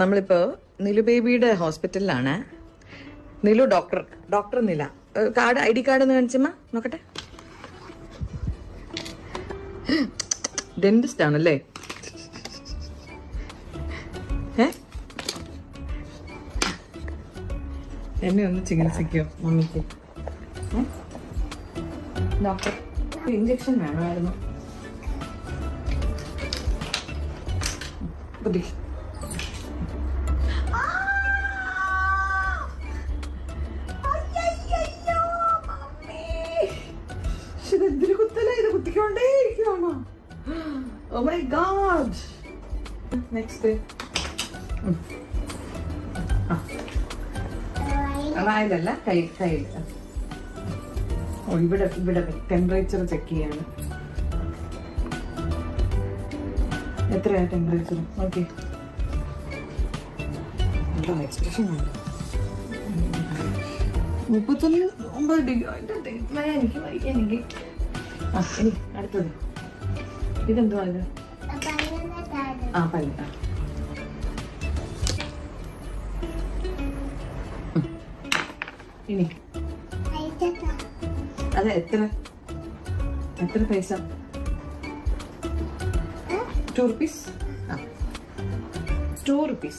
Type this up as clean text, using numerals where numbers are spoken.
നമ്മളിപ്പോ നിലു ബേബിയുടെ ഹോസ്പിറ്റലിലാണ്. നിലു ഡോക്ടർ നില. കാർഡ് ID കാർഡ് ഒന്ന് കാണിച്ചമ്മ നോക്കട്ടെ. ഡെന്റിസ്റ്റ് ആണല്ലേ? എന്നെ ഒന്ന് ചികിത്സിക്കോ മമ്മിക്ക്? ഡോക്ടർ ഇഞ്ചക്ഷൻ വേണമായിരുന്നു. ബുദ്ധി ഇതെന്തൊരു കുത്തല, ഇത് കുത്തിക്കൊണ്ടേ ഇരിക്കുവാണോ? Oh my God. നെക്സ്റ്റ് വായിലല്ല, കയ്യിൽ. ഓ ഇവിടെ ടെമ്പറേച്ചർ ചെക്ക് ചെയ്യാണ്. എത്രയാ ടെമ്പറേച്ചർ? ഓക്കെ, എക്സ്പ്രഷൻ ഉണ്ട്. 39 ഡിഗ്രി. എനിക്ക് വയ്യ. ഇനി അടുത്തത് ഇതെന്തുവാ? ഇത് പല്ല്. ഇനി അതെ, എത്ര പൈസ? 2 rupees. 2 rupees.